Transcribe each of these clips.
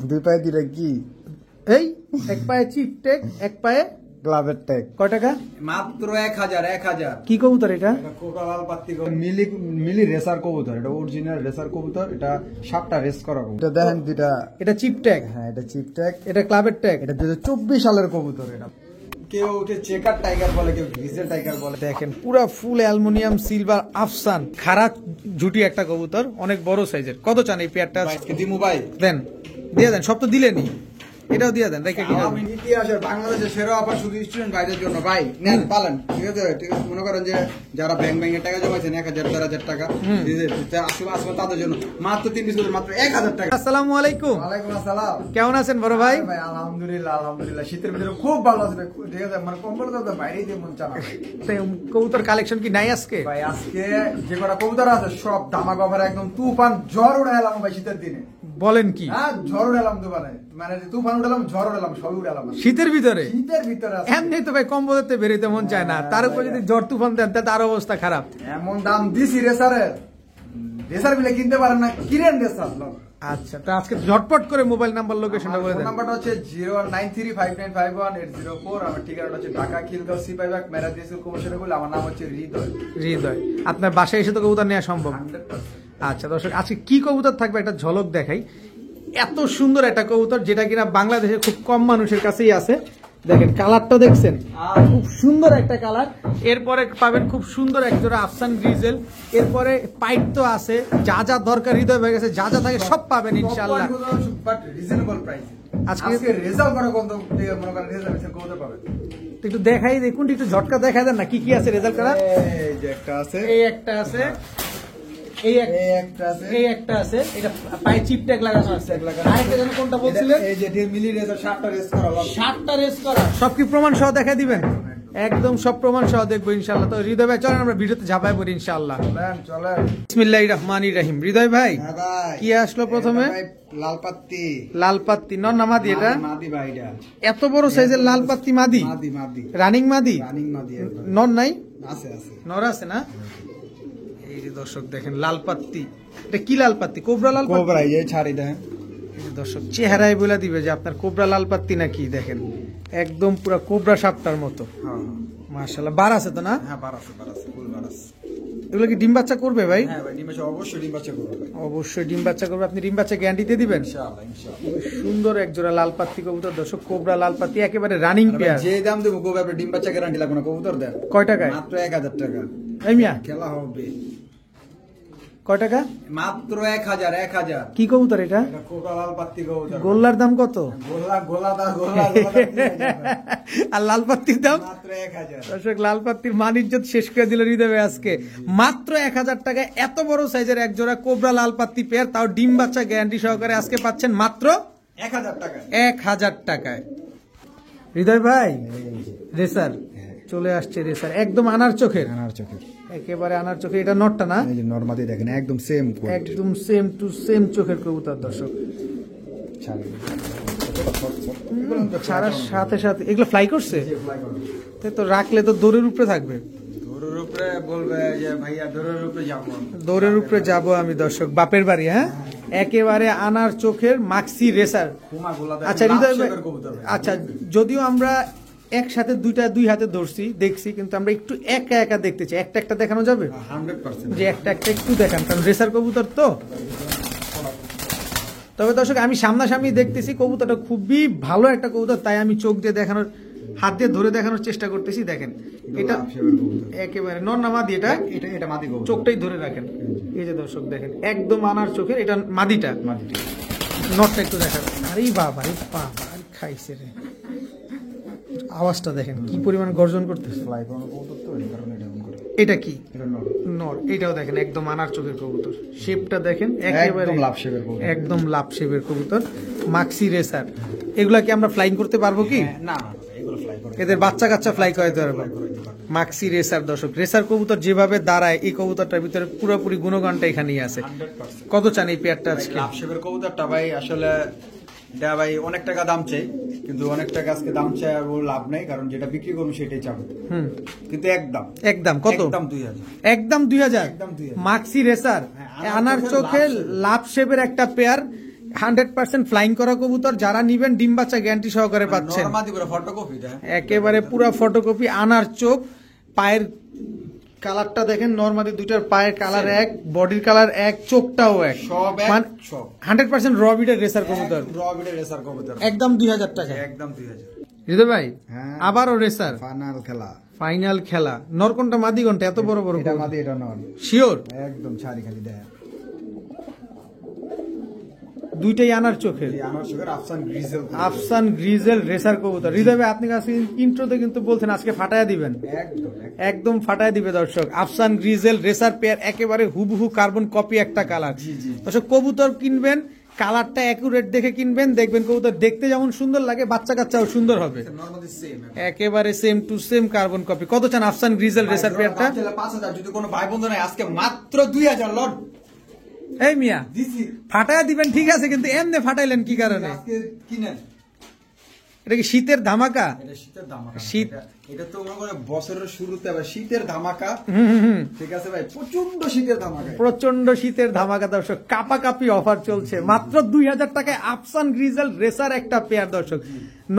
দুই পায়ে দিলে কি এই এক পায়ে চিপটেক এক পায়ে ক্লাবের ট্যাগ কয় টাকা মাত্র 1000 কি কবুতর এটা? কোকালাল পাত্তি মিলি মিলি রেসার কবুতর, এটা অরিজিনাল রেসার কবুতর, এটা 7টা রেস করা কবুতর। এটা দেখেন দুইটা। এটা চিপটেক, হ্যাঁ এটা চিপ ট্যাগ, এটা ক্লাবের ট্যাগ। এটা 2024 সালের কবুতর। এটা কেউ ওকে চেকার টাইগার বলে, কেউ গ্রিজেল টাইগার বলে। দেখেন পুরা ফুল অ্যালুমিনিয়াম সিলভার আফসান খারাপ ঝুটি একটা কবুতর, অনেক বড় সাইজের। কত চান এই পেয়ারটা? আজকে দিমু ভাই, দেন, দিয়ে দেন। সব তো দিলেনি, এটাও দিয়ে দেন। রেখে কিনা আমি ইতিহাসের বাংলাদেশের সেরা অফার শুধু স্টুডেন্ট ভাইদের জন্য। ভাই নেন পালেন, ঠিক আছে? ঠিক আছে, মনে করেন যে যারা ব্যাংক ব্যাংকের টাকা জমাইছেন 1000 4000 টাকা আসবে তাদের জন্য মাত্র 3 পিস, মাত্র 1000 টাকা। আসসালামু আলাইকুম। ওয়ালাইকুম আসসালাম। কেমন আছেন বড় ভাই? ভাই আলহামদুলিল্লাহ আলহামদুলিল্লাহ, শীতের ভিতরে খুব ভালো আছে ভাই, ঠিক আছে। মানে কম্বল তো বাইরেই দিয়ে মন চালা। কবুতর কালেকশন কি নাই আজকে? ভাই আজকে যে কটা কবুতর আছে সব ধামাক অফার, একদম তুফান ঝড় উড়াইলাম ভাই শীতের দিনে। বলেন কি? হ্যাঁ ঝড় উড়াইলাম দোকানে, মানে তুফান উড়ালাম, ঝড় উড়ালাম, সবই উড়ালাম শীতের ভিতরে। শীতের ভিতরে আছে। এমনি তো ভাই কম্বলেতে বেরোতে মন চায় না, তার উপর যদি ঝড় তুফান দেন তাহলে তার অবস্থা খারাপ। এমন দাম দিছি রেসারের, রেসার বিলে কিনতে পারেন না, কিনেন রেসার। আচ্ছা, তো আজকে ঝটপট করে মোবাইল নাম্বার লোকেশনটা বলে দেন। নাম্বারটা হচ্ছে 01935951804। আমার ঠিকানাটা হচ্ছে Dhaka Khilgaon Sipaibagh Meradia school commercial school. আমার নাম হচ্ছে হৃদয়। হৃদয়, আপনার বাসায় এসে তো কবুতর নেওয়া সম্ভব। 100%। আচ্ছা দর্শক, আজকে কি কবুতর থাকবে একটা ঝলক দেখাই। এত সুন্দর একটা কবুতর যেটা কিনা বাংলাদেশে খুব কম মানুষের কাছেই আছে। দেখেন কালারটা দেখছেন, খুব সুন্দর একটা কালার। এরপরে পাবেন খুব সুন্দর এক জোড়া আফসান গ্রিজেল। এরপরে পাইট তো আছে, যা যা দরকার হৃদয় হয়ে গেছে, যা যা থাকে সব পাবেন ইনশাআল্লাহ। But reasonable price. আজকে রেজাল্ট করা কত মনে করেন রেজাল্ট কত পাবেন? তো একটু দেখাই দেখুন, একটু ঝটকা দেখাই দেন না কি কি আছে রেজাল্ট করা। এই যে একটা আছে, এই একটা আছে, এই একটা আছে, এই একটা আছে, এটা পায়ে চিপ ট্যাগ লাগানো আছে। আরেকটা যেন কোনটা বলছিলেন? এই যে মিলি রেসার 7টা রেস করা, 7টা রেস করা। সব কি প্রমাণ সহ দেখা দিবেন? একদম সব প্রমাণ সহ দেখবো ইনশাআল্লাহ। তো হৃদয় ভাই চলেন আমরা ভিডিওতে ঝাঁপাই পড়ি ইনশাআল্লাহ। চলেন। বিসমিল্লাহির রহমানির রহিম। হৃদয় ভাই হ্যাঁ ভাই, কি আসলো প্রথমে? লাল পাত্তি। লাল পাত্তি নর না মাদি? এটা মাদি ভাই, এটা এত বড় সাইজের লাল পাত্তি মাদি? মাদি মাদি, রানিং মাদি? রানিং মাদি একদম। নর নাই? আছে আছে, নর আছে না? এই যে দর্শক দেখেন লাল পাত্তি। এটা কি লাল পাত্তি? কোবরা লাল পাত্তি? কোবরা, এই যে ছাড়ি দেন। এই যে দর্শক চেহারায় বলে দিবে যে আপনার কোবরা লাল পাত্তি নাকি। দেখেন একদম পুরো কোবরা সাপটার মতো। হ্যাঁ মাশাআল্লাহ। বার আছে তো না? হ্যাঁ, বার আছে ফুল বার আছে। এগুলো কি ডিম বাচ্চা করবে ভাই? হ্যাঁ ভাই, অবশ্যই ডিম বাচ্চা করবে ভাই। অবশ্যই ডিম বাচ্চা করবে। আপনি ডিম বাচ্চা গ্যারান্টি দিয়ে দিবেন? ইনশাআল্লাহ ইনশাআল্লাহ। খুবই সুন্দর এক জোড়া লাল পাত্তি কবুতর দর্শক, কোবরা লাল পাত্তি, একেবারে রানিং পেয়ার। যে দাম দেবো কবে আপনি ডিম বাচ্চা গ্যারান্টি লাগবে না, কবুতর দেন। কয় টাকায়? মাত্র 1000 টাকা। এই মিয়া খেলা হবে। কয় টাকা? মাত্র 1000। কি কবুতর এটা? এটা কোকালাল পাত্তি কবুতর। গোল্লার দাম কত? গোলা আর লাল পাত্তির দাম? মাত্র 1000। দর্শক লাল পাত্তির মান ইজ্জত শেষ করে দিল হৃদয় আজকে। মাত্র 1000 টাকায় এত বড় সাইজের এক জোড়া কোবরা লাল পাত্তি পেয়ার, তাও ডিম বাচ্চা গ্যারান্টি সহকারে আজকে পাচ্ছেন মাত্র 1000 টাকা। 1000 টাকায়। হৃদয় ভাই রেসার চলে আসছে, রেসার একদম আনার চোখের, একেবারে আনার চোখে। এটা নটটা না? এই যে নরমাদি দেখেন, একদম সেম একদম সেম টু সেম চোখের কবুতর দর্শক। ছাড়ার সাথে সাথে এগুলো ফ্লাই করছে, তাই তো রাখলে তো দৌড়ের উপরে থাকবে। দৌড়ের উপরে বলবে যে ভাইয়া দৌড়ের উপরে যাবো, দৌড়ের উপরে যাব আমি দর্শক, বাপের বাড়ি। হ্যাঁ একেবারে আনার চোখের মাক্সি রেসার। আচ্ছা হৃদয় ভাই, আচ্ছা যদিও আমরা একসাথে দুই হাতে ধরছি দেখছি, কিন্তু আমরা একটু একা একা দেখতে চাই। একটা একটা দেখানো যাবে? 100%। যে একটা একটা একটু দেখান, কারণ রেসার কবুতর তো। তবে দর্শক আমি সামনাসামনি দেখতেছি কবুতরটা খুবই ভালো একটা কবুতর, তাই আমি চোখ দিয়ে দেখানোর, হাত দিয়ে ধরে দেখানোর চেষ্টা করতেছি। দেখেন এটা একেবারে নর না মাদি? এটা এটা মাদি কবুতর। চোখটাই ধরে রাখেন। এই যে দর্শক দেখেন একদম আনার চোখের, এটা মাদিটা। নটটা একটু দেখান। আরে বাবা রে বাবা, খাইছে রে। আওয়াজটা দেখেন কি পরিমাণ গর্জন করতেছে। ফ্লাই করানো কবুতর তো, এই কারণে এটা এমন করে। এটা কি? এটা নর। নর। এটাও দেখেন একদম আনার চোখের কবুতর, শেপটা দেখেন একেবারে একদম লাভ শেপের কবুতর। একদম লাভ শেপের কবুতর, মাক্সি রেসার। এগুলা কি আমরা ফ্লাইং করতে পারবো কি? না এগুলো ফ্লাই করে, এদের বাচ্চা কাচ্চা ফ্লাই করাইতে পারবো। মাক্সি রেসার দর্শক, রেসার কবুতর যেভাবে দাঁড়ায় এই কবুতরটার ভিতরে পুরোপুরি গুণগানটা এখানেই আছে। 100%। কত চান এই পেয়ারটা আজকে? লাভ শেপের কবুতরটা ভাই আসলে এটা ভাই অনেক টাকা দাম চাই, কিন্তু অনেক টাকা আজকে দাম চাই লাভ নাই, কারণ যেটা বিক্রি করবো সেটাই চাবো। কিন্তু একদম কত? একদম 2000। একদম 2000। একদম 2000। মাক্সি রেসার হ্যাঁ, আনার চোখে লাভ শেপের একটা পেয়ার, 100% ফ্লাইং করা কবুতর, যারা নিবেন ডিম বাচ্চা গ্যারান্টি সহকারে পাচ্ছেন। নরমাদি করে ফটোকপি দেয় একেবারে পুরো ফটোকপি, আনার চোখ, পায়ের কালারটা দেখেন, নরমালি দুইটার পায়ের কালার এক, বডির কালার এক, চোখটাও এক, সব এক, মানে সব 100% র বিটের রেসার কবুতর, রবিডের রেসার কবুতর একদম 2000 টাকা। একদম 2000। হৃদয় ভাই হ্যাঁ। আবারও রেসার ফাইনাল খেলা, ফাইনাল খেলা, নর কোনটা মাদি কোনটা, এত বড় বড় এটা মাদি এটা নর, শিওর একদম ছাড়ি খালি দেয়। দুইটাই আনার চোখের। এই আমার সুগার আফসান গ্রিজেল, আফসান গ্রিজেল রেসার কবুতর। হৃদয় ভাই আপনি কাছে ইন্ট্রোতে কিন্তু বলছেন আজকে ফাটায়া দিবেন, একদম একদম ফাটায় দিবে দর্শক। আফসান গ্রিজেল রেসার পেয়ার, একেবারে হুবহু কার্বন কপি একটা কালার। জি, জি। দর্শক কবুতর কিনবেন, কালারটা অ্যাকুরেট দেখে কিনবেন, দেখবেন কবুতর দেখতে যেমন সুন্দর লাগে, বাচ্চা কাচ্চাও সুন্দর হবে। Normally same. একেবারে same to same carbon copy. কত চান আফসান গ্রিজেল রেসার পেয়ারটা? 5000, যদি কোনো ভাই বন্ধু নাই আজকে মাত্র 2000 লট এই মিয়া দিছি। ফাটায় দিবেন ঠিক আছে, কিন্তু এমনি ফাটাইলেন কি কারণে? আজকে কিনেন, এটা কি শীতের ধামাকা? এটা শীতের ধামাকা। শীত। এটা তো মনে করে বছরের শুরুতে আবার শীতের ধামাকা। ঠিক আছে ভাই, প্রচন্ড শীতের ধামাকা, প্রচন্ড শীতের ধামাকা দর্শক, কাপাকাপি অফার চলছে মাত্র 2000 টাকায় আফসান গ্রিজেল রেসার একটা পেয়ার দর্শক।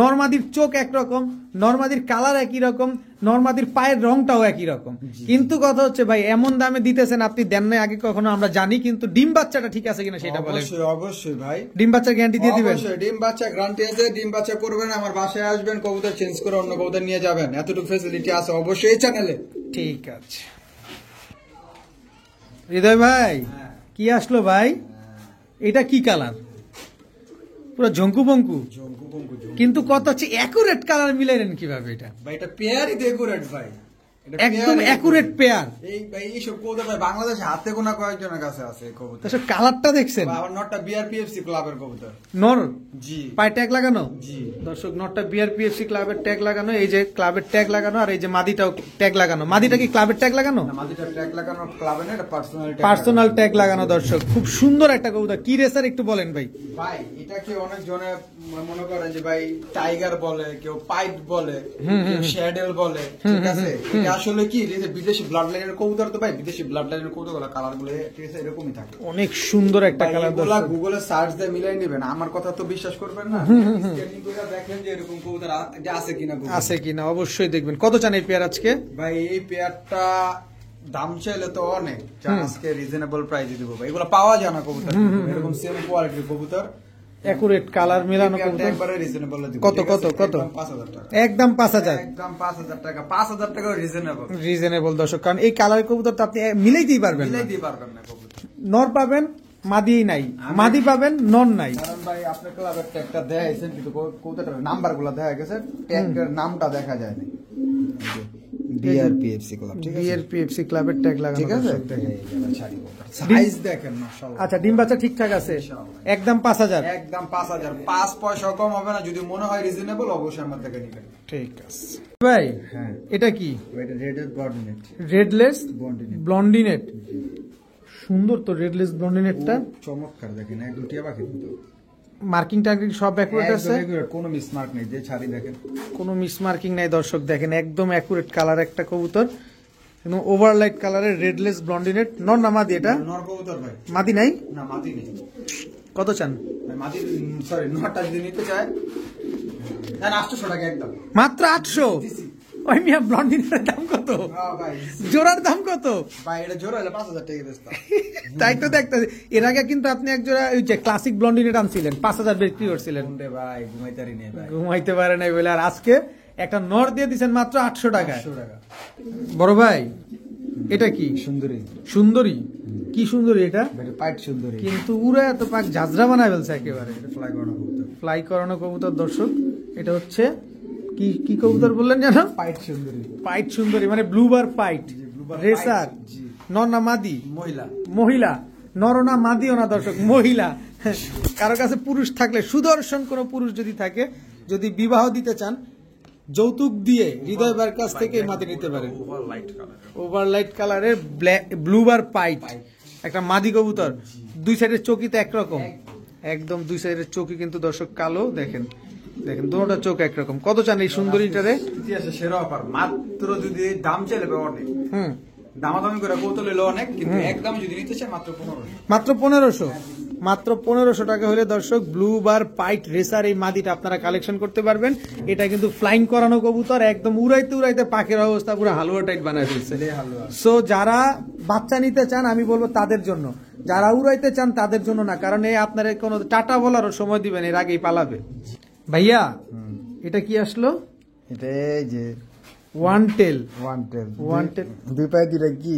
নরমাদির চোখ একরকম, নরমাদির কালার একই রকম, নরমাদির পায়ের রংটাও একই রকম, কিন্তু কথা হচ্ছে ভাই এমন দামে দিতেছেন আপনি দেন নাই আগে কখনো আমরা জানি, কিন্তু ডিম বাচ্চাটা ঠিক আছে কিনা সেটা বলেন। অবশ্যই অবশ্যই ভাই, ডিম বাচ্চার গ্যারান্টি দিয়ে দিবেন? অবশ্যই ডিম বাচ্চা গ্যারান্টি আছে। ডিম বাচ্চা করবেন, আমার বাসায় আসবেন, কবুতর চেঞ্জ করে অন্য কবুতর নিয়ে যাবেন, এতটুকু ফেসিলিটি আছে অবশ্যই এই চ্যানেলে। ঠিক আছে হৃদয় ভাই, কি আসলো ভাই? এটা কি কালার? পুরো ঝঙ্কু পঙ্কু, কিন্তু কত হচ্ছে অ্যাকুরেট কালার মিলাইলেন কিভাবে এটা? ভাই এটা পেয়ারই ডেকোরেট ভাই, এটা একদম পেয়ারই অ্যাকুরেট পেয়ার। এই ভাই এইসব কবুতর ভাই বাংলাদেশে হাতে গোনা কয়েকজনের কাছে আছে এই কবুতর। দর্শক কালারটা দেখছেন? আমার নটটা বিআরপিএফসি ক্লাবের কবুতর। নর জি পায়ে ট্যাগ লাগানো। জি। দর্শক নটটা বিআরপিএফসি ক্লাবের ট্যাগ লাগানো, এই যে ক্লাবের ট্যাগ লাগানো, আর এই যে মাদিটাও ট্যাগ লাগানো। মাদিটা কি ক্লাবের ট্যাগ লাগানো? না, মাটিটা ট্যাগ লাগানো ক্লাবে না, এটা পার্সোনাল পার্সোনাল ট্যাগ লাগানো। দর্শক খুব সুন্দর একটা কবুতর। কি রেসার একটু বলেন ভাই? ভাই এটাকে অনেক জনে মনে করেন যে ভাই টাইগার বলে, কেউ পাইট বলে, কেউ শ্যাডেল বলে, ঠিক আছে? এটা আসলে কি যে বিদেশি ব্লাড লাইনের কবুতর, তো ভাই বিদেশি ব্লাড লাইনের কবুতর গুলো কালার গুলো ঠিক আছে এরকমই থাকে। অনেক সুন্দর একটা কালার দর্শক। গুগলে সার্চ দিয়ে মিলাই নেবেন, আমার কথা তো বিশ্বাস করবেন না, স্ক্যানিং করে দেখেন যে এরকম কবুতর আছে কিনা। আছে কিনা অবশ্যই দেখবেন। কত চান এই পেয়ার আজকে? ভাই এই পেয়ারটা দাম চাইলে তো অনেক, আজকে রিজনেবল প্রাইসে দিব ভাই, এগুলো পাওয়া যায় না কবুতর, এরকম সেম কোয়ালিটির কবুতর, অ্যাকুরেট কালার মেলানো কবুতর। একবারে রিজনেবল দিব। কত কত কত? 5000 টাকা, একদম 5000। একদম 5000 টাকা, 5000 টাকা রিজনেবল, রিজনেবল দর্শক, কারণ এই কালার কবুতর তো আপনি মিলাইতেই পারবেন না। মিলাই দিতে পারবেন না কবুতর। নর পাবেন, মাদি নাই, মাদি পাবেন, নর নাই। কারণ ভাই আপনার ক্লাবের ট্যাগটা দেখাইছেন, কিন্তু কবুতরটার নাম্বারগুলো দেখা গেছে, ট্যাগের নামটা দেখা যায় না। বিআরপিএফসি ক্লাব, ঠিক আছে? বিআরপিএফসি ক্লাবের ট্যাগ লাগানো। ঠিক আছে, দর্শক দেখেন। সাইজ দেখেন মাশাআল্লাহ। আচ্ছা ডিম বাচ্চা ঠিকঠাক আছে? একদম 5000। একদম 5000, 5 পয়সা কম হবে না। যদি মনে হয় রিজনেবল অবশ্যই আমার থেকে নিবেন। ঠিক আছে ভাই। হ্যাঁ। এটা কি? এটা রেডের কোঅর্ডিনেট, রেডলেস বন্ডিনেট, ব্লন্ডিনেট। সুন্দর তো রেডলেস ব্লন্ডিনেটটা, চমৎকার। দেখেন এক দুটিয়া পাখি কিন্তু মার্কিং টার্কিং সব অ্যাকুরেট আছে, কোনো মিসমার্ক নেই, যে ছাড়ি দেখেন কোনো মিস মার্কিং নাই দর্শক। দেখেন একদম অ্যাকুরেট কালার একটা কবুতর, এবং ওভারলাইট কালারের রেডলেস ব্লন্ডিনেট। নর না মাদি এটা? নর কবুতর ভাই, মাদি নাই? না মাদি নেই। কত চান? ভাই মাদি সরি নরটা যদি নিতে চায় না 800 টাকা একদম, মাত্র 800? ওই মিয়া ব্লন্ডিনের দাম কত? হ্যাঁ ভাই জোড়ার দাম কত? ভাই এটা জোড়া হলে 5000 টাকা বেচতাম। তাই তো দেখতেছি। এর আগে কিন্তু আপনি এক জোড়া ওই যে ক্লাসিক ব্লন্ডিনেট আনছিলেন, 5000 বিক্রি করছিলেন। রে ভাই ঘুমাইতারি নেই ভাই, ঘুমাইতে পারে নাই বলে, আর আজকে একটা নর দিয়ে দিচ্ছেন মাত্র 800 টাকায়। 800 টাকা। বড় ভাই এটা কি? সুন্দরী, সুন্দরী। কি সুন্দরী এটা? ভাই পাইট সুন্দরী, কিন্তু উড়ে এত পাক ঝাঁঝরা বানায় ফেলছে একেবারে। ফ্লাই করানো কবুতর, ফ্লাই করানো কবুতর দর্শক। এটা হচ্ছে কি কি কবুতর বললেন জানো? পাইট সুন্দরী, পাইট সুন্দরী, মানে ব্লুবার পাইট ব্লুবার রেসার। পাইট, জি। নর না মাদি? মহিলা, মহিলা। নর না মাদিও না দর্শক, মহিলা। কারো কাছে পুরুষ থাকলে, সুদর্শন কোন পুরুষ যদি থাকে, যদি বিবাহ দিতে চান, যৌতুক দিয়ে হৃদয় বার কাছ থেকে মাদি নিতে পারেন। ওভারলাইট কালারের ব্লুবার পাইট একটা মাদি কবুতর। দুই সাইডের চোখই তো একরকম, একদম দুই সাইডের চোখই কিন্তু দর্শক কালো। দেখেন দেখেন দুটোটা চোখ একরকম। কত চান এই সুন্দরীটারে? ইতিহাসে সেরা অফার, মাত্র যদি দাম চাইলে অনেক, হুম, দামাদামি করে কৌতল এলো অনেক, কিন্তু একদম যদি নিতে চায় মাত্র 1500। মাত্র 1500। মাত্র 1500 টাকা হলে দর্শক ব্লু বার পাইট রেসার এই মাদিটা আপনারা কালেকশন করতে পারবেন। এটা কিন্তু ফ্লাইং করানো কবুতর, একদম উড়াইতে উড়াইতে পাখির অবস্থা পুরো হালুয়া টাইট বানায় ফেলছে। সো যারা বাচ্চা নিতে চান আমি বলবো তাদের জন্য, যারা উড়াইতে চান তাদের জন্য না, কারণ এই আপনার কোনো টাটা বলারও সময় দিবেন, এর আগেই পালাবে। ভাইয়া এটা কি আসলো? এটা এই যে ওয়ান টেল, ওয়ান টেল দুই পায়ে দিলে কি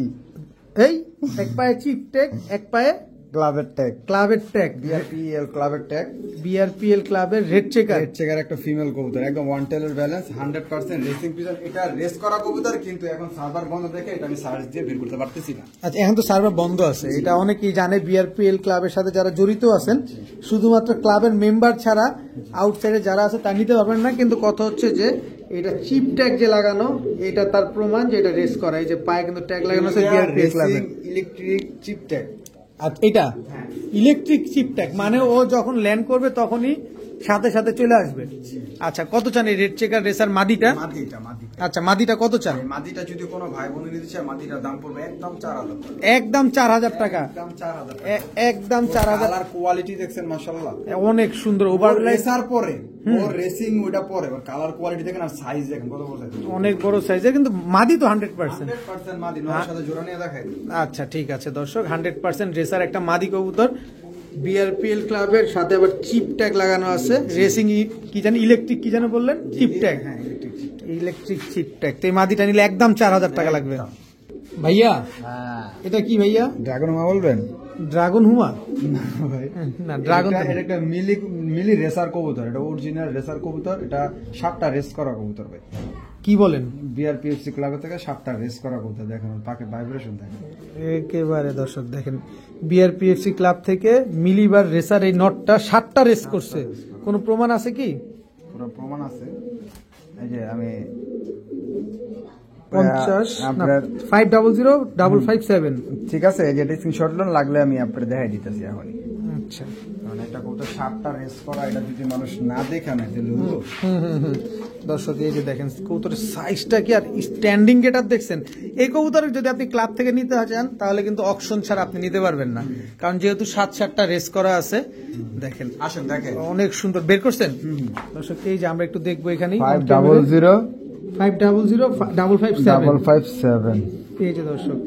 এই এক পায়ে চিপ ট্যাগ, এক পায়ে ক্লাবের ট্যাগ, ক্লাবের ট্যাগ, বিআরপিএল ক্লাবের ট্যাগ, বিআরপিএল ক্লাবের রেড চেকার। রেড চেকার একটা ফিমেল কবুতর, একদম ওয়ান টেলের ব্যালেন্স 100% রেসিং পিজন। এটা রেস করা কবুতর, কিন্তু এখন সার্ভার বন্ধ দেখে এটা আমি সার্চ দিয়ে বের করতে পারতেছি না। আচ্ছা, এখন তো সার্ভার বন্ধ আছে, এটা অনেকেই জানে। বিআরপিএল ক্লাবের সাথে যারা জড়িত আছেন, শুধুমাত্র ক্লাবের মেম্বার ছাড়া আউটসাইডে যারা আছে তা নিতে পারবেন না। কিন্তু কথা হচ্ছে যে এটা চিপ ট্যাগ যে লাগানো, এটা তার প্রমাণ যে এটা রেস করা। এই যে পায়ে কিন্তু ট্যাগ লাগানো আছে বিআরপিএল ক্লাবের, ইলেকট্রিক চিপ ট্যাগ। আর এটা ইলেকট্রিক চিপ ট্যাগ, মানে ও যখন ল্যান্ড করবে তখনই সাথে সাথে চলে আসবে। আচ্ছা, কত চান এই রেড চেকার রেসার মাদিটা? আচ্ছা, মাদিটা কত চান? মাদিটা যদি কোনো ভাই বোন নিতে চায়, মাদিটার দাম পড়বে একদম 4000 টাকা। একদম 4000 টাকা, একদম 4000 একদম 4000। কালার কোয়ালিটি দেখছেন মাশাআল্লাহ, অনেক সুন্দর। ওভারলাইট রেসার পরে ওর রেসিং ওটা পরে, কালার কোয়ালিটি দেখেন আর সাইজ দেখেন কত বড় সাইজ, অনেক বড় সাইজের। কিন্তু মাদি তো 100%। 100% মাদি, নর সাথে জোড়া নিয়ে দেখাই। আচ্ছা ঠিক আছে দর্শক, 100% রেসার একটা মাদি কবুতর, বিআরপিএল ক্লাবের সাথে আবার চিপ ট্যাগ লাগানো আছে। রেসিং কি জানি ইলেকট্রিক কি জানি বললেন, চিপ ট্যাগ। হ্যাঁ, ইলেকট্রিক চিপ ট্যাগ। তো এই মাদিটা নিলে একদম 4000 টাকা লাগবে। ভাইয়া এটা কি ভাইয়া? ড্রাগন মা বলবেন? ড্রাগন হুমা ভাই না, ড্রাগন এটা একটা মিলি রেসার কবুতর, এটা অরিজিনাল রেসার কবুতর। এটা 7টা রেস করা কবুতর ভাই। কি বলেন? বিআরপিএফসি ক্লাব থেকে 7টা রেস করা কবুতর, দেখেন পাকে ভাইব্রেশন দেখেন একেবারে। দর্শক দেখেন, বিআরপিএফসি ক্লাব থেকে মিলিবার রেসার এই নটটা 7টা রেস করছে। কোনো প্রমাণ আছে কি? পুরো প্রমাণ আছে। এই যে আমি 50 আপনার 500557। ঠিক আছে, এই যে স্ক্রিনশট লাগলে আমি আপনাদের দেখাই দিতেছি এখনই। আচ্ছা, কারণ একটা কবুতর 7টা রেস করা, এটা যদি মানুষ না দেখে না তাহলে হলো। দর্শক এই যে দেখেন কবুতরের সাইজটা কি, আর স্ট্যান্ডিং গেটআপ দেখছেন। এই কবুতরের যদি আপনি ক্লাব থেকে নিতে চান তাহলে কিন্তু অকশন ছাড়া আপনি নিতে পারবেন না, কারণ যেহেতু 7টা রেস করা আছে। দেখেন, আসেন দেখেন, অনেক সুন্দর বের করছেন। দর্শক এই যে আমরা একটু দেখবো এখানে 500 500 এই যে দর্শক,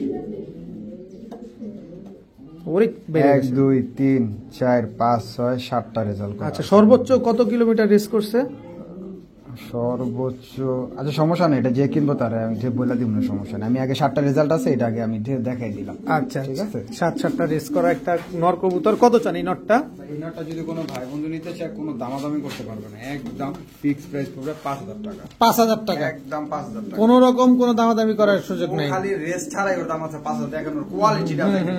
ওরে 1 2 3 4 5 6 7টা রেজাল্ট। আচ্ছা, সর্বোচ্চ কত কিলোমিটার রেস করছে? সর্বোচ্চ আচ্ছা সমস্যা নেই, এটা যে কিনবো তারা আমি যে বলে দিব না, সমস্যা নেই। আমি আগে 7টা রেজাল্ট আছে, এটা আগে আমি দেখাই দিলাম। আচ্ছা ঠিক আছে, 7টা রেস করা একটা নর কবুতর। কত চান এই নটটা? এই নটটা যদি কোনো ভাই বন্ধু নিতে চায়, কোনো দামাদামি করতে পারবে না, একদম ফিক্স প্রাইস পড়বে 5000 টাকা। 5000 টাকা, একদম 5000 টাকা। কোন রকম কোনো দামাদামি করার সুযোগ নেই। খালি রেস ছাড়াই ওর দাম আছে 5000 টাকা। ওর কোয়ালিটিটা দেখেন,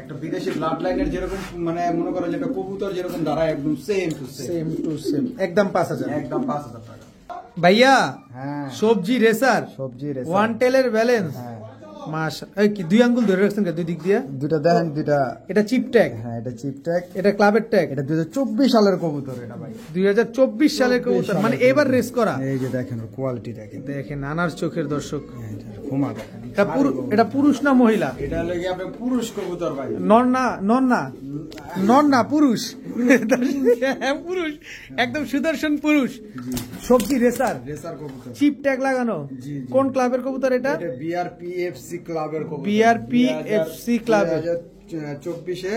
একটা বিদেশি ব্লাড লাইনের যেরকম, মানে মনে করেন যেটা কবুতর যেরকম দাঁড়ায়, একদম সেম টু সেম, একদম 5000, একদম 5000 টাকা। ভাইয়া হ্যাঁ, সবজি রেসার, সবজি রেসার, ওয়ান টেলের ব্যালেন্স। হ্যাঁ, মাশা, এই কি 2 আঙ্গুল ধরে রাখছেন দুই দিক দিয়ে? দুটো দেখেন, দুটা। এটা চিপ ট্যাগ, হ্যাঁ, এটা চিপ ট্যাগ, এটা ক্লাবের ট্যাগ। এটা 2024 সালের কবুতর। এটা ভাই 2024 সালের কবুতর, মানে এবার রেস করা। এই যে দেখেন ওর কোয়ালিটি দেখেন, দেখেন আনার চোখের দর্শক। ঘুমা দেখেন। এটা পুরুষ না মহিলা? এটা লাগে আপনার পুরুষ কবুতর ভাই, নর না, পুরুষ। হ্যাঁ, পুরুষ, একদম সুদর্শন পুরুষ। সবজি রেসার, রেসার কবুতর, চিপ ট্যাগ লাগানো। কোন ক্লাবের কবুতর এটা? এটা বিআরপিএফসি ক্লাবের কবুতর। বিআরপিএফসি ক্লাবের 2024-এ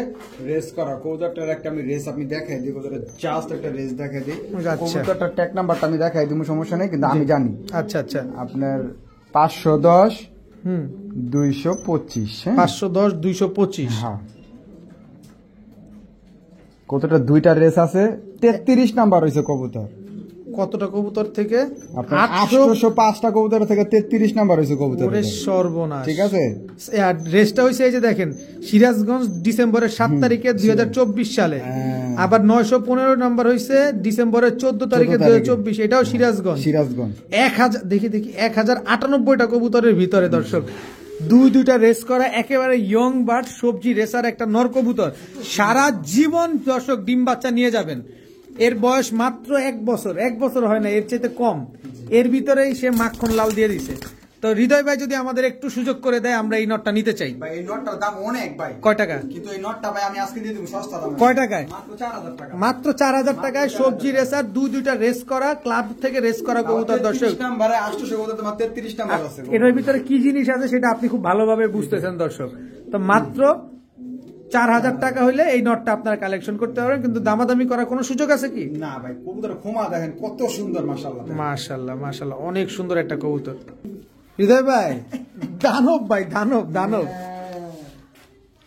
রেস করা কবুতরটার একটা আমি রেস আপনি দেখাই দিই, কবুতরের জাস্ট একটা রেস দেখাই দিই। আচ্ছা। কবুতরটার ট্যাগ নাম্বারটা আমি দেখাই দিব, সমস্যা নেই, কিন্তু আমি জানি। আচ্ছা আচ্ছা, আপনার 510 225। 510 225। হ্যাঁ, কতটা 2টা রেস আছে, 33 নাম্বার হয়েছে কবুতর। কতটা কবুতর থেকে? আপনার 805টা কবুতর থেকে 33 নাম্বার হয়েছে কবুতর। ওরে সর্বনাশ। ঠিক আছে, আর রেসটা হইছে এই যে দেখেন, সিরাজগঞ্জ ডিসেম্বরের 7 তারিখে 2024 সালে। আবার 915 নাম্বার হইছে ডিসেম্বরের 14 তারিখে 2024, এটাও সিরাজগঞ্জ। 1000 দেখি 1098টা কবুতরের ভিতরে দর্শক দুইটা রেস করা একেবারে ইয়ং বার্ড সবজি রেসার একটা নর কবুতর। সারা জীবন দর্শক ডিম বাচ্চা নিয়ে যাবেন। এর বয়স মাত্র 1 বছর, 1 বছর হয় না, এর চাইতে কম। এর ভিতরেই সে মাখন লাল দিয়ে দিছে। তো হৃদয় ভাই যদি আমাদের একটু সুযোগ করে দেয় আমরা এই নটটা নিতে চাই। ভাই এই নটটার দাম অনেক ভাই। কয় টাকা? কিন্তু এই নটটা ভাই আমি আজকে দিয়ে দেবো সস্তা দামে। কয় টাকায়? মাত্র 4000 টাকা। মাত্র 4000 টাকায় সবজি রেসার, দুইটা রেস করা, ক্লাব থেকে রেস করা কবুতর। দর্শক 33 নাম্বারে 800 কবুতর, তোমার 33 নাম্বার আছে। এটার ভিতরে কি জিনিস আছে সেটা আপনি খুব ভালোভাবে বুঝতেছেন দর্শক। তো মাত্র 4000 টাকা হইলে এই নটটা আপনারা কালেকশন করতে পারবেন, কিন্তু দামাদামি করার কোনো সুযোগ আছে কি? না ভাই, কবুতর খোমা দেখেন কত সুন্দর, মাশাআল্লাহ মাশাআল্লাহ মাশাআল্লাহ, অনেক সুন্দর একটা কবুতর। হৃদয় ভাই, দানব ভাই, দানব দানব।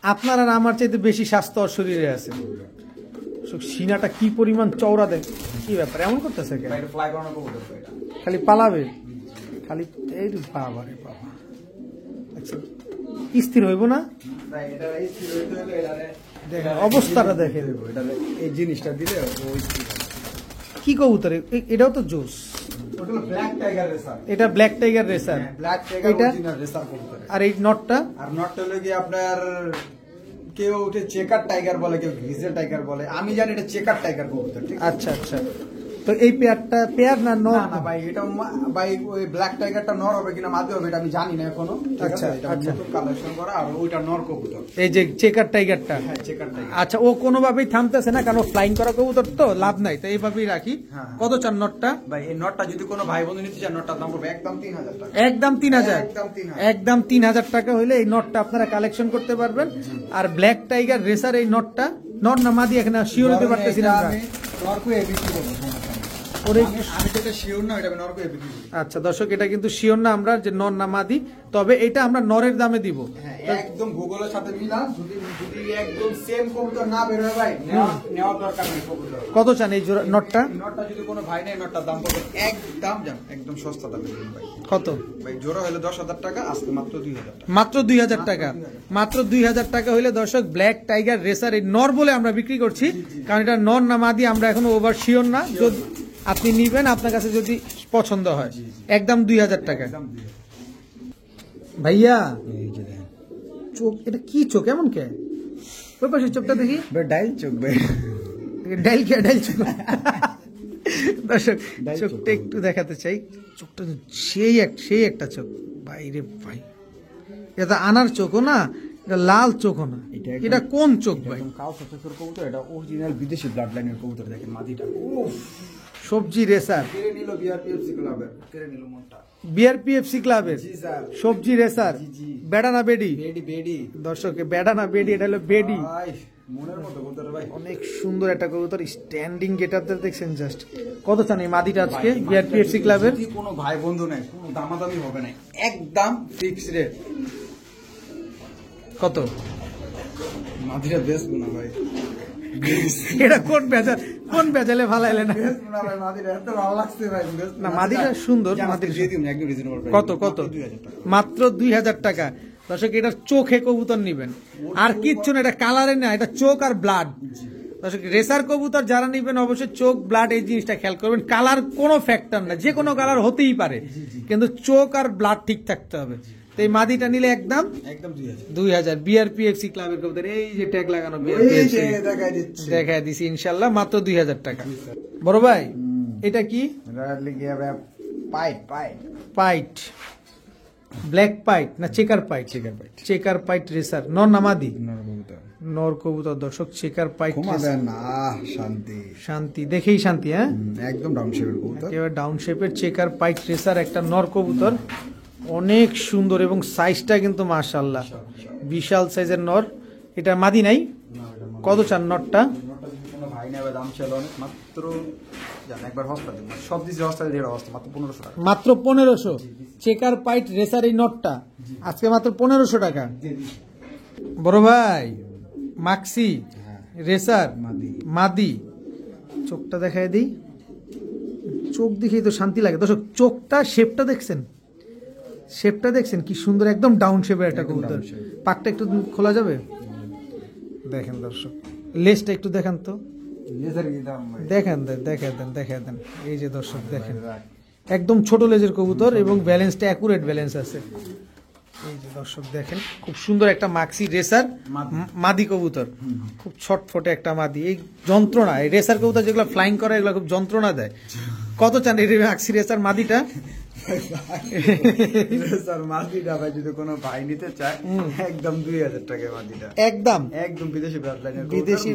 আপনার আর আমার চাইতে বেশি স্বাস্থ্য ওর শরীরে আছে। সিনাটা কি পরিমাণ চওড়া, দেখ কি ব্যাপার এমন করতেছে কেন? ভাই এটা ফ্লাই করানো কবুতর তো এটা। খালি পালাবে, খালি এই রে বাবা রে বাবা। আচ্ছা, স্থির হইব না? ভাই এটা এই ছিল হইতো এটারে দেখেন অবস্থাটা দেখেন, এটারে এই জিনিসটা দিলে ওই কি কবুতর এটাও তো জোস। ওটা হলো ব্ল্যাক টাইগার রেসার। এটা black tiger racer, black tiger এটা অরিজিনাল রেসার কবুতর। আর এই নটটা আর নটটা হলো কি আপনার, কেউ ওটা চেকার টাইগার বলে, কেউ গ্রিজেল টাইগার বলে, আমি জানি এটা চেকার টাইগার কবুতর, ঠিক আছে? আচ্ছা আচ্ছা। তো এই পেয়ারটা পেয়ার না না নর? না ভাই, এটা ভাই ওই ব্ল্যাক টাইগারটা নর হবে কিনা মাদি হবে এটা আমি জানি না এখনো, ঠিক আছে? আচ্ছা, এটা আচ্ছা। নতুন কালেকশন করা, আর ওইটা নর কবুতর। এই যে চেকার টাইগারটা, হ্যাঁ চেকার টাইগার। আচ্ছা, ও কোনোভাবেই থামতেছে না কারণ ফ্লাইং করা কবুতর তো লাভ নাই, তো এইভাবেই রাখি। হ্যাঁ। কত চান নটটা? ভাই এই নটটা যদি কোনো ভাই বন্ধু নিতে চান, নটটার দাম পড়বে একদম 3000 টাকা। একদম 3000। একদম 3000। একদম 3000 টাকা হইলে এই নটটা আপনারা কালেকশন করতে পারবেন। আর ব্ল্যাক টাইগার রেসার এই নটটা নর না মাদি এখানে শিওর হতে পারতেছি না আমরা। আমি নরকো বিক্রি করবো। ওরে আমি যেটা শিওর না এটা আমি নরকো বিক্রি করবো। আচ্ছা দর্শক, এটা কিন্তু শিওর না আমরা যে নর না মাদি, তবে এটা আমরা নরের দামে দিব। হ্যাঁ একদম গুগলের সাথে মিলা, যদি একদম সেম কবুতর না বের হয় ভাই, নেওয়ার দরকার নেই কবুতর। কত চান এই জোড়া নটটা? নটটা যদি কোনো ভাই নেই, নটটার দাম পড়বে একদম একদম সস্তা দামে দিন ভাই। কত? ভাই জোড়া হলো 10,000 টাকা, আজকে মাত্র 2000 টাকা। মাত্র 2000 টাকা। মাত্র 2000 টাকা হইলে দর্শক ব্ল্যাক টাইগার রেসার এই নর বলে আমরা বিক্রি করছি, কারণ এটা নর না মাদি আমরা এখনো ওভার শিওর না। যদি আপনি নিবেন, আপনার কাছে যদি পছন্দ হয়, একদম 2000 টাকা। একদম 2000। ভাইয়া এই যে দেখেন চোখ, এটা কি চোখ এমন কে? ওই পাশে চোখটা দেখি, ভাই ডাইল চোখ ভাই। ডাইল কে? ডাইল চোখ। দর্শক ডাইল চোখটা চোখ। একটু দেখাতে চাই, চোখটা তো সেই একটা চোখ ভাই রে ভাই। এটা আনার চোখও না, এটা লাল চোখও না, এটা একদম- এটা কোন চোখ ভাই? একদম কাউ সচেতন কবুতর, এটা অরিজিনাল বিদেশি ব্লাড লাইনের কবুতর। দেখেন মাদিটা, উফ সবজি রেসার, কেড়ে নিল বিআরপিএফসি ক্লাবের, কেড়ে নিল মনটা। বিআরপিএফসি ক্লাবের জি স্যার। সবজি রেসার, জি, জি। বেডা না বেডি? বেডি বেডি দর্শক বেডা না বেডি, এটা হলো বেডি। ভাই মনের মতো কবুতর ভাই। অনেক সুন্দর একটা কবুতর, স্ট্যান্ডিং গেটআপটা দেখছেন জাস্ট। কত চান এই মাদিটা আজকে বিআরপিএফসি ক্লাবের? যদি কোনো ভাই বন্ধু নেই, কোনো দামাদামি হবে না, একদম ফিক্স রেট। কত? মাদিটা বেচবো না ভাই, এটা কোন বেজালে ফালাইলে না? বেচবো না ভাই, মাদিটা এত ভালো লাগছে ভাই, বেচবো না, মাদিটা সুন্দর, মাদিটা মাদিটা দিয়ে দিন একদম রিজনেবল প্রাইস। কত কত? 2000 টাকা। মাত্র 2000 টাকা। দর্শক এটার চোখে কবুতর নিবেন, আর কিচ্ছু না, এটা কালারে না, এটা চোখ আর ব্লাড। দর্শক রেসার কবুতর যারা নিবেন অবশ্যই চোখ ব্লাড এই জিনিসটা খেয়াল করবেন। কালার কোনো ফ্যাক্টর না, যে কোনো কালার হতেই পারে, কিন্তু চোখ আর ব্লাড ঠিক থাকতে হবে। তো এই মাদিটা নিলে একদম একদম 2000। 2000 বিআরপিএফসি ক্লাবের কবুতর। এই যে ট্যাগ লাগানো এই বিআরপিএফসি, যে দেখাই দিচ্ছি। দেখায় দিছি ইনশাল্লাহ, মাত্র 2000 টাকা। বড় ভাই এটা কি? রাতলি গিয়া ভাই pied pied pint, black pied না checker pied? Checker pied. Checker pied racer, নর না মাদি? নর কবুতর। নর কবুতর। দর্শক চেকার পাইট ঘুমা রেসার। দেন না, আহ শান্তি। শান্তি, দেখেই শান্তি। হ্যাঁ একদম ডাউন শেপের কবুতর। একেবারে ডাউন শেপের চেকার পাইট রেসার একটা নর কবুতর, অনেক সুন্দর এবং সাইজটা কিন্তু মাশাআল্লাহ বিশাল সাইজের নর। এটা মাদি নাই? কত চান নরটা? নটটা যদি কোনো ভাই নেবে, দাম ছিল অনেক, মাত্র জান একবার হস্তা দিন, সব দিছে হস্তা দিয়ে হস্তা মাত্র 1500 টাকা। মাত্র 1500। চেকার পাইট রেসার এই নটটা আজকে মাত্র 1500 টাকা। বড় ভাই মাক্সি রেসার মাদি। মাদি, চোখটা দেখায় দিই, চোখ দেখেই তো শান্তি লাগে। দর্শক চোখটা শেপটা দেখছেন, শেপটা দেখছেন কি সুন্দর, একদম ডাউন শেপের একটা একদম কবুতর। down shape। পাকটা একটু খোলা যাবে? দেখেন দর্শক, লেজটা একটু দেখান তো, লেজার কি দাম ভাই? দেখেন দেন। এই যে দর্শক দেখেন, একদম ছোট লেজের কবুতর এবং ব্যালেন্সটা অ্যাকুরেট ব্যালেন্স আছে। এই যে দর্শক দেখেন, খুব সুন্দর একটা মাক্সি রেসার মাদি কবুতর, খুব ছটফটে একটা মাদি। এই যন্ত্রণা, এই রেসার কবুতর যেগুলো ফ্লাইং করে এগুলো খুব যন্ত্রণা দেয়। কত চান এই মাক্সি রেসার মাদিটা? স্যার মাদিটা ভাই যদি কোনো ভাই নিতে চায় একদম 2000 টাকা মাদিটা, একদম একদম বিদেশি ব্লাডলাইনের বিদেশি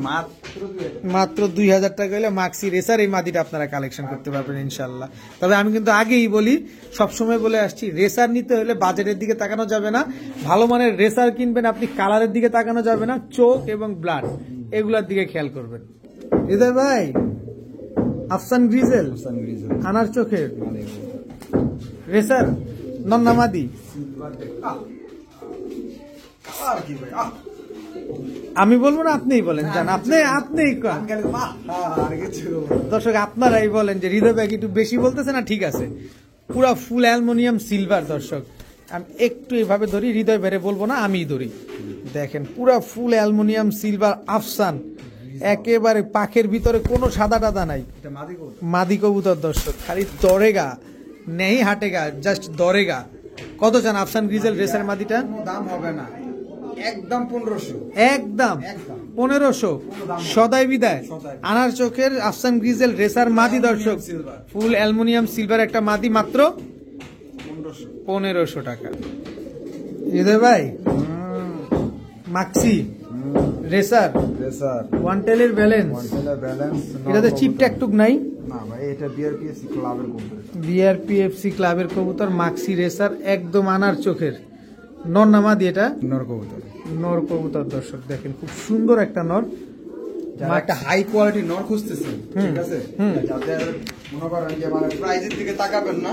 মাত্র 2000 টাকা হলে মাক্সি রেসার এই মাদিটা আপনারা কালেকশন করতে পারবেন ইনশাল্লাহ। তবে আমি কিন্তু আগেই বলি, সবসময় বলে আসছি, রেসার নিতে হলে বাজেটের দিকে তাকানো যাবে না, ভালো মানের রেসার কিনবেন আপনি, কালারের দিকে তাকানো যাবে না, চোখ এবং ব্লাড এগুলোর দিকে খেয়াল করবেন। হৃদয় ভাই, আফসান গ্রিজেল আনার চোখের রেসার নন্নামাদি, আর কি ভাই আমি বলবো না, আপনিই বলেন, জান আপনিই কন। আর কিছু দর্শক আপনারাই বলেন যে হৃদয় ভাই একটু বেশি বলতেছে না, ঠিক আছে। পুরা ফুল অ্যালুমিনিয়াম সিলভার, দর্শক আমি একটু এভাবে ধরি, হৃদয় বেড়ে বলবো না, আমিই ধরি। দেখেন পুরা ফুল অ্যালুমিনিয়াম সিলভার আফসান, একেবারে পাখের ভিতরে কোনো সাদা টাদা নাই, এটা মাদি কবুতর। মাদি কবুতর দর্শক, খালি দরেগা নেই হাটেগা, জাস্ট দরেগা। কত চান আফসান গ্রিজেল রেসার মাদিটা? কোনো দাম হবে না, একদম 1500, একদম 1500 সদাই বিদায়। আনার চোখের আফসান গ্রিজেল রেসার মাদি দর্শক, ফুল অ্যালুমিনিয়াম সিলভার একটা মাদি, মাত্র 1500 টাকা। হৃদয় ভাই, মাক্সি রেসার রেসার ওয়ান টেলের ব্যালেন্স, ব্যালেন্স এটাতে চিপ ট্যাকটুক নাই। না ভাই, এটা বিআরপিএস ক্লাবের কবুতর। বিআরপিএফসি ক্লাবের কবুতর, মাক্সি রেসার, একদম আনার চোখের নর না মাদি? এটা নর কবুতর। নর কবুতর দর্শক, দেখেন খুব সুন্দর একটা নর। যারা একটা হাই কোয়ালিটি নর খুঁজতেছেন, ঠিক আছে, যাদের মনে করেন যে মানে প্রাইজের দিকে তাকাবেন না,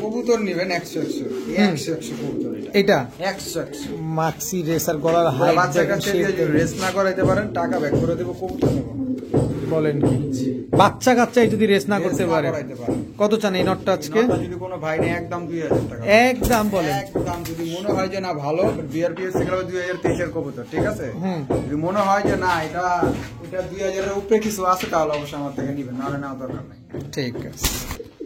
কবুতর নেবেন 100 কবুতর। এটা 100 মাক্সি রেসার, গলার হাইট বাচ্চা কাছে রেস না করাইতে পারেন, টাকা ব্যাক করে দেবো, কবুতর নেব। বলেন কি? বাচ্চা কাচ্চাই যদি রেস না করতে পারে, করাইতে পারেন। কত চান এই নটটা আজকে? নটটা যদি কোনো ভাই নেই, একদম 2000 টাকা। একদম বলেন, একদম যদি মনে হয় যে না ভালো, বিআরপিএস ক্লাবে 2023 এর কবুতর, ঠিক আছে, যদি মনে হয় যে না এটা 2000 এর উপরে কিছু আছে, তাহলে অবশ্যই আমার থেকে নিবেন, নাহলে নেওয়ার দরকার নাই। ঠিক আছে।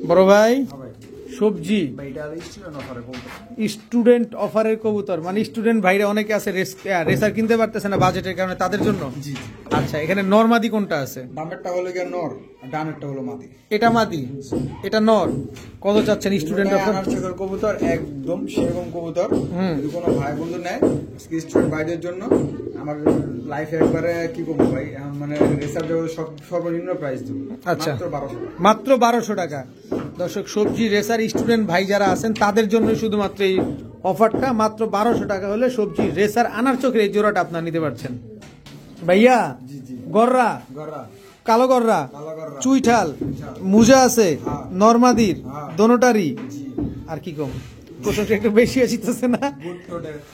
বড় ভাই, হ্যাঁ ভাই, সবজি ভাই এটা স্টুডেন্ট অফারে কবুতর। স্টুডেন্ট অফারের কবুতর, মানে স্টুডেন্ট ভাইরা অনেকে আছে রেসার কিনতে পারতেছে না বাজেটের কারণে, তাদের জন্য। জি। আচ্ছা, এখানে নরমাদি কোনটা আছে? বামেরটা হলো গিয়ে নর, আর ডানেরটা হলো মাদি। এটা মাদি, এটা নর। কত চাচ্ছেন স্টুডেন্ট অফার? আনার চোখের কবুতর, একদম সেরকম কবুতর। যদি কোনো ভাই বন্ধু নেয় স্টুডেন্ট ভাইদের জন্য, আমার লাইফে একবারে কি করবো ভাই, এখন মানে রেসার সর্বনিম্ন প্রাইস দেবো, আচ্ছা, মাত্র 1200 টাকা। মাত্র 1200 টাকা। দর্শক, সবজি রেসার স্টুডেন্ট ভাই যারা আছেন তাদের জন্য শুধুমাত্র এই অফারটা, মাত্র 1200 টাকা হলে সবজি রেসার আনার চোখের এই জোড়াটা আপনার নিতে পারছেন। ভাইয়া, গররা, কালো গররা, চুইঠাল, মুজা আছে, নরমাদির দোনোটারি, আর কি কম, কোথাও একটু বেশি আসিতেছে না?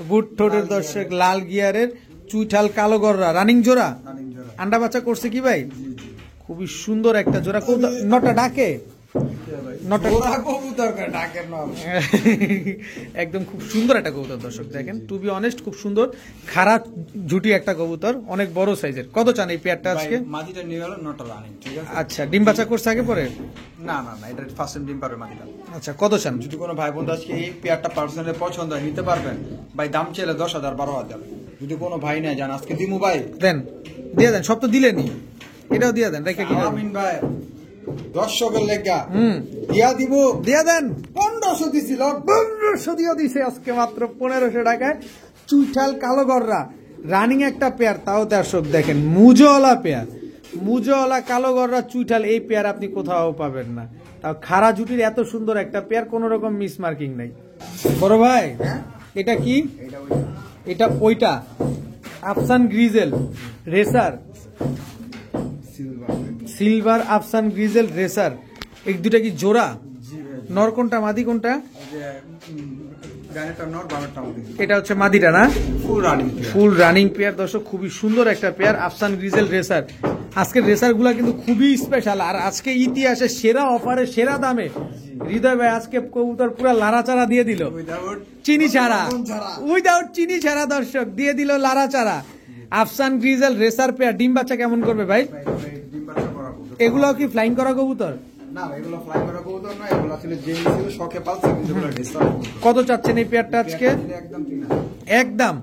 বুট ঠোঁটের দর্শক, লাল গিয়ারের চুইঠাল কালো গররা, রানিং জোড়া, আন্ডা বাচ্চা করছে কি ভাই? খুবই সুন্দর একটা জোড়া। নটা ডাকে, একদম খুব সুন্দর একটা কবুতর দর্শক, দেখেন, টু বি অনেস্ট খুব সুন্দর, খারাপ ঝুটি একটা কবুতর, অনেক বড় সাইজের। কত চান এই পেয়ারটা আজকে? মাদিটা নিয়ে গেল, নটা রানিং, ঠিক আছে। আচ্ছা, ডিম বাচ্চা করছে আগে পরে? না, এটা ফার্স্ট টাইম ডিম পারবে মাদিটা। আচ্ছা, কত চান? যদি কোনো ভাই বন্ধু আজকে এই পেয়ারটা পার্সোনালি পছন্দ হয়, নিতে পারবেন ভাই, দাম চাইলে 10,000 12,000। যদি কোনো ভাই নেয়, জান আজকে দিমু ভাই, দেন, দিয়ে দেন, সব তো দিলেনি, এটাও দিয়ে দেন, রেখে কি আমিন ভাই দর্শকের লেগা দিয়া দিব, দিয়ে দেন। 1500 দিছিল, 1500 দিয়ে দিছে আজকে মাত্র 1500 টাকায়। চুইঠাল কালো গররা, রানিং একটা পেয়ার, তাও দর্শক দেখেন, মুজওয়ালা পেয়ার, মুজওয়ালা কালো গররা চুইঠাল, এই পেয়ার আপনি কোথাও পাবেন না, তাও খাড়া জুটির এত সুন্দর একটা পেয়ার, কোন রকম মিস মার্কিং নাই। বড় ভাই, এটা কি? এটা ওইটা আফসান গ্রিজেল রেসার, সিলভার আফসান গ্রিজেল রেসার, এই দুটা কি জোড়া? নর কোনটা, মাদি কোনটা? এটা হচ্ছে মাদিটা না? ফুল রানিং পেয়ার দর্শক, খুবই সুন্দর একটা পেয়ার, আফসান গ্রিজেল রেসার। আজকের রেসার গুলা কিন্তু খুবই স্পেশাল, আর আজকে ইতিহাসে সেরা অফারে সেরা দামে হৃদয় ভাই আজকে কবুতর পুরো লাড়াচাড়া দিয়ে দিল, চিনি ছাড়া, উইদাউট চিনি ছাড়া দর্শক দিয়ে দিল লাড়াচাড়া। আফসান গ্রিজেল রেসার পেয়ার, ডিম বাচ্চা কেমন করবে ভাই? এগুলো কি ফ্লাইং করা কবুতর? না, এগুলো ফ্লাই করা কবুতর না, এগুলো আসলে জেনি ছিল, শখে পালছে, কিন্তু এগুলো রেসার। কত চাচ্ছেন এই পেয়ারটা আজকে? একদম একদম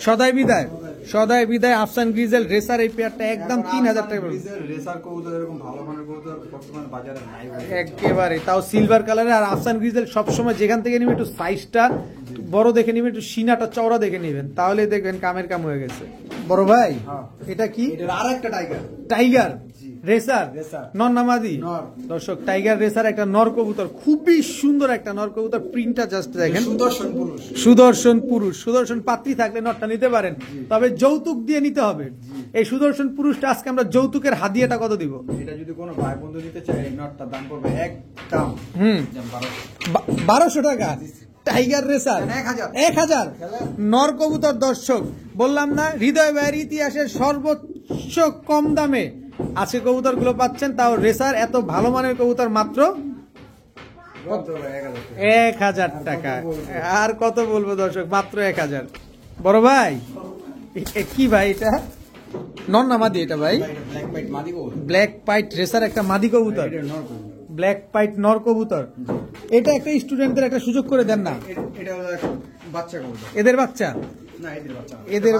সদাই বিদায় সদায় বিদায় আফসান গ্রিজেল রেসার এই পেয়ারটা একদম 3000 টাকা পড়বে। রেসার কবুতর এরকম ভালো মানের কবুতর বর্তমানে বাজারে নাই ভাই। একেবারে তাও সিলভার কালারে। আর আফসান গ্রিজেল সবসময় যেখান থেকে নিবে একটু সাইজটা বড় দেখে নিবে, একটু সিনাটা চওড়া দেখে নিবেন, তাহলে দেখবেন কামের কাম হয়ে গেছে। বড় ভাই হ্যাঁ। এটা কি? এটার আরেকটা টাইগার। টাইগার জি। Racer racer. নর নামাদি নর। দর্শক টাইগার রেসার একটা নর কবুতর, খুবই সুন্দর একটা নর কবুতর, প্রিন্টটা জাস্ট দেখেন। সুদর্শন পুরুষ। সুদর্শন পুরুষ, সুদর্শন পাত্রী থাকলে নটটা নিতে পারেন, তবে যৌতুক দিয়ে নিতে হবে। এই সুদর্শন পুরুষটা আজকে আমরা যৌতুকের হাদিয়াটা কত দিব? এটা যদি কোনো ভাই বন্ধু নিতে চায় এই নটটার দাম পড়বে একদম 1200 টাকা। টাইগার রেসার 1000 নর কবুতর। দর্শক বললাম না, হৃদয় ভাইয়ের ইতিহাসের সর্বোচ্চ কম দামে আজকে কবুতর গুলো পাচ্ছেন, তাও রেসার এত ভালো মানের কবুতর মাত্র 1000 টাকা। আর কত বলবো দর্শক, মাত্র 1000। বড় ভাই কি ভাই এটা? নর না মাদি এটা ভাই? ব্ল্যাক হোয়াইট মাদি কবুতর। ব্ল্যাক পাইট রেসার একটা মাদি কবুতর, এটা নর কবুতর। ব্ল্যাক পাইট নর কবুতর। এটা একটা স্টুডেন্টদের একটা সুযোগ করে দেন না। এটা হলো একটা বাচ্চা কবুতর। এদের বাচ্চা? না এদের বাচ্চা না। এদের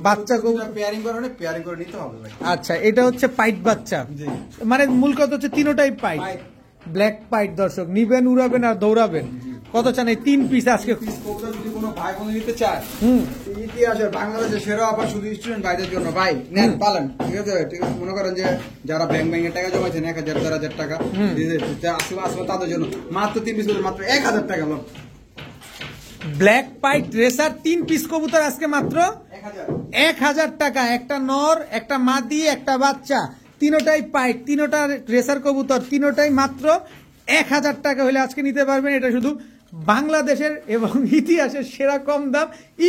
বাচ্চা কবুতর। পেয়ারিং করানো, পেয়ারিং করে নিতে হবে ভাই। আচ্ছা, এটা হচ্ছে পাইট বাচ্চা, জি। মানে মূল কথা হচ্ছে তিনোটাই পাইট, পাইট। ব্ল্যাক পাইট। দর্শক নিবেন, উড়াবেন আর দৌড়াবেন। কত চান এই 3 পিস আজকে? পিস কবুতর যদি কোনো ভাই বন্ধু নিতে চায়, হুম, ইতিহাসের বাংলাদেশের সেরা অফার শুধু স্টুডেন্ট ভাইদের জন্য ভাই। নেন পালেন, ঠিক আছে? ঠিক আছে, মনে করেন যে যারা ব্যাংক ব্যাংকে টাকা জমাইছেন 1000 4000 টাকা, আসবে তাদের জন্য মাত্র 3 পিস, মাত্র 1000 টাকা লোন। ব্ল্যাক পাইট রেসার 3 পিস কবুতর আজকে মাত্র 1000 টাকা। একটা নর, একটা মাদি, একটা বাচ্চা, তিনোটাই পাইট, তিনোটা রেসার কবুতর, তিনোটাই মাত্র 1000 টাকা হলে আজকে নিতে পারবেন। এটা শুধু বাংলাদেশের এবং ইতিহাসের সেরা কম দাম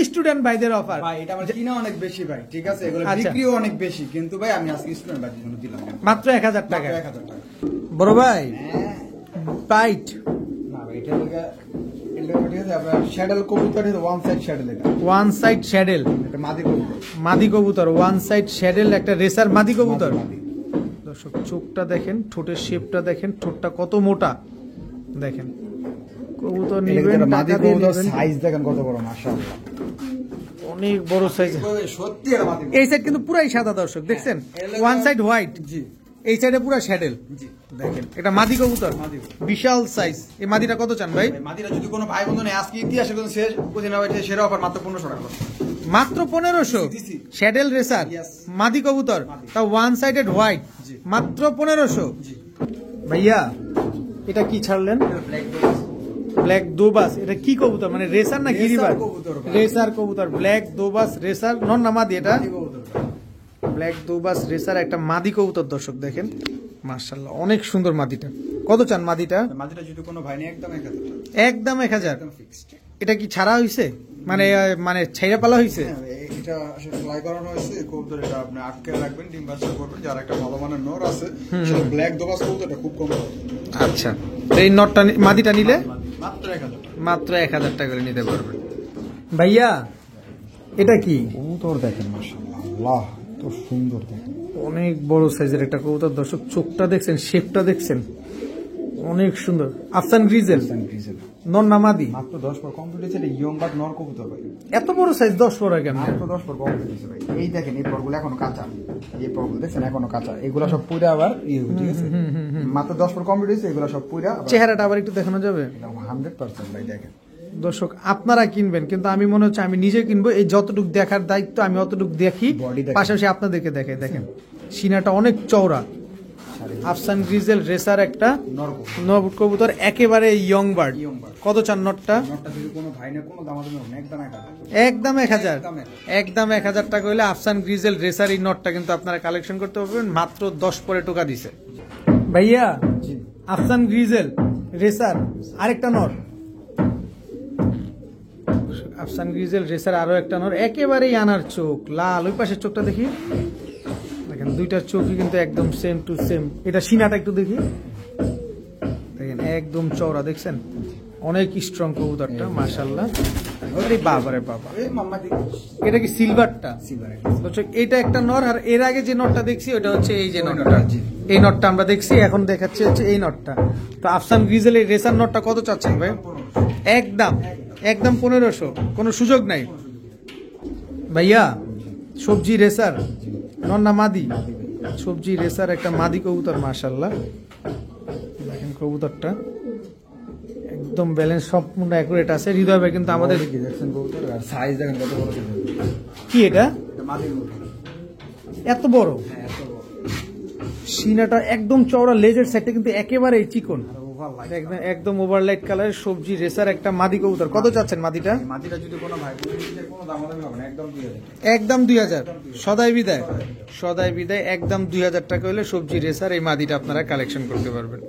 স্টুডেন্ট ভাইদের অফার। ভাই এটা আমার কিনা অনেক বেশি ভাই, ঠিক আছে? এগুলো আচ্ছা। বিক্রিও অনেক বেশি, কিন্তু ভাই আমি আজকে স্টুডেন্ট ভাইদের জন্য দিলাম মাত্র 1000 টাকা। 1000 টাকা। বড় ভাই হ্যাঁ। পাইট না ভাই এটা লোকে এটা ঠিক আছে, আপনার শ্যাডেল কবুতর, ওয়ান সাইড শ্যাডেল। এটা ওয়ান সাইড শ্যাডেল এটা মাদি কবুতর। মাদি কবুতর, ওয়ান সাইড শ্যাডেল একটা রেসার মাদি কবুতর। মাদি। দর্শক চোখটা দেখেন, ঠোঁটের শেপটা দেখেন, ঠোঁটটা কত মোটা দেখেন। কবুতর নিবেন, মাদি টাকা দিয়ে কবুতর নিবেন। সাইজ দেখেন কত বড়, মাশাআল্লাহ। অনেক বড় সাইজ। সত্যি এটা মাদি। এই সাইড কিন্তু পুরাই সাদা দর্শক, দেখছেন? এটা ওয়ান সাইড হোয়াইট, জি এই সাইডে পুরা শ্যাডেল। জি। দেখেন এটা মাদি কবুতর, মাদি। বিশাল সাইজ। এই মাদিটা কত চান ভাই? ভাই, মাদিরা যদি কোনো ভাই বন্ধু নেই, আজকে ইতিহাসে কোনো শেষ বুঝে না ভাই, সেরা অফার মাত্র 1500 টাকা। মাত্র 1500। দিছি। শ্যাডেল রেসার Yes. মাদি কবুতর, মাদি। তা ওয়ান সাইডেড হোয়াইট, জি। মাত্র 1500। জি। ভাইয়া এটা কি ছাড়লেন? Black dose. ব্ল্যাক দোবাস। এটা কি কবুতর, মানে রেসার না গিরিবাজ? কবুতর ভাই। রেসার কবুতর, ব্ল্যাক দোবাস রেসার, নর না মাদি এটা? মাদি কবুতর ভাই। ব্ল্যাক দোবাস রেসার একটা মাদি কবুতর। দর্শক দেখেন, মাশাআল্লাহ অনেক সুন্দর মাদিটা। কত চান মাদিটা? মাদিরা যদি কোনো ভাই নেই একদম 1000 টাকা। একদম 1000। একদম ফিক্সড। এটা কি ছাড়া হইছে, মানে মানে ছাইরা পালা হইছে? হ্যাঁ, এটা আসলে ফ্লাই করানো হয়েছে কবুতর। এটা আপনি আটকে রাখবেন, ডিম বাচ্চা করবেন। যার একটা ভালো মানের নর আছে, সেটা ব্ল্যাক দোবাস কবুতরটা খুব কম দাম। আচ্ছা, তো এই নটটা মাদিটা নিলে মাত্র 1000 টাকা। মাত্র 1000 টাকা করে নিতে পারবেন। ভাইয়া এটা কি? কবুতর দেখেন, মাশাআল্লাহ, আল্লাহ তো সুন্দর দেখেন। অনেক বড় সাইজের একটা কবুতর। দর্শক চোখটা দেখছেন, শেপটা দেখছেন, অনেক সুন্দর। আফসান গ্রিজেল নর না মাদি? মাত্র 10 পর কমপ্লিট হয়েছে। এটা ইয়ং বাট নর কবুতর ভাই। এত বড় সাইজ 10 পরে কেন? মাত্র 10 পর কমপ্লিট হয়েছে ভাই। এই দেখেন, এই পরগুলো এখনো কাঁচা। এই পরগুলো দেখছেন এখনো কাঁচা। এগুলো সব পুরা আবার ঠিক আছে। মাত্র 10 পর কমপ্লিট হয়েছে। এগুলো সব পুরা আবার চেহারাটা আবার একটু দেখানো যাবে? 100% ভাই দেখেন। দর্শক আপনারা কিনবেন, কিন্তু আমি মনে হচ্ছে আমি নিজে কিনবো। এই যতটুকু দেখার দায়িত্ব আমি অতটুকু দেখি, Body দেখেন। পাশাপাশি আপনাদেরকে দেখে। দেখেন সিনাটা অনেক চওড়া। আফসান গ্রিজেল রেসার একটা নর কবুতর। নর কবুতর, একেবারে ইয়ং বার্ড। Young bird। কত চান নটটা? নরটা যদি কোনো ভাই না কোনো দাম দেবেন একদম 1000 একদম 1000। একদম 1000। একদম 1000 টাকা হলে আফসান গ্রিজেল রেসার এই নটটা কিন্তু আপনারা কালেকশন করতে পারবেন। মাত্র 10 পরে টাকা দিছে ভাইয়া। জি। আফসান গ্রিজেল রেসার আরেকটা নর, আফসান গ্রিজেল রেসার আরো একটা নর, একেবারেই আনার চোখ লাল। ওই পাশের চোখটা দেখি, দেখেন দুইটার চোখই কিন্তু একদম সেম টু সেম। এটা সিনাটা একটু দেখি, দেখেন একদম চওড়া, দেখছেন? অনেক স্ট্রং কবুতরটা, মাশাআল্লাহ। আরে বাবারে বাবা, এই মাম্মা দেখি এটা কি সিলভারটা? সিলভার। দর্শক এটা একটা নর, আর এর আগে যে নটটা দেখছি ওটা হচ্ছে এই যে নটটা। এই নটটা আমরা দেখছি, এখন দেখাচ্ছি হচ্ছে এই নটটা। তো আফসান গ্রিজেল এই রেসার নটটা কত চাচ্ছেন ভাই? একদম একদম 1500, কোনো সুযোগ নাই ভাইয়া। সবজি রেসার নন্না মাদি, সবজি রেসার একটা মাদি কবুতর, মাশাআল্লাহ। দেখেন কবুতরটা একদম ব্যালেন্স সম্পূর্ণ অ্যাকুরেট আছে। হৃদয় ভাই কিন্তু আমাদের কি দেখছেন কবুতর আর সাইজ দেখেন কত বড় কি এটা এটা মাদির মতো। এত বড়, হ্যাঁ এত বড় সিনাটা একদম চওড়া, লেজের সাইডটা কিন্তু একেবারে চিকন, আর ওভার লাইট। একদম একদম ওভারলাইট কালারের সবজি রেসার একটা মাদি কবুতর। কত চাচ্ছেন মাদিটা? মাদিটা যদি কোনো ভাই কোনো দাম হবে না, একদম 2000। একদম 2000 সদাই বিদায়, সদাই বিদায় একদম 2000 টাকা হলে সবজি রেসার এই মাদিটা আপনারা কালেকশন করতে পারবেন।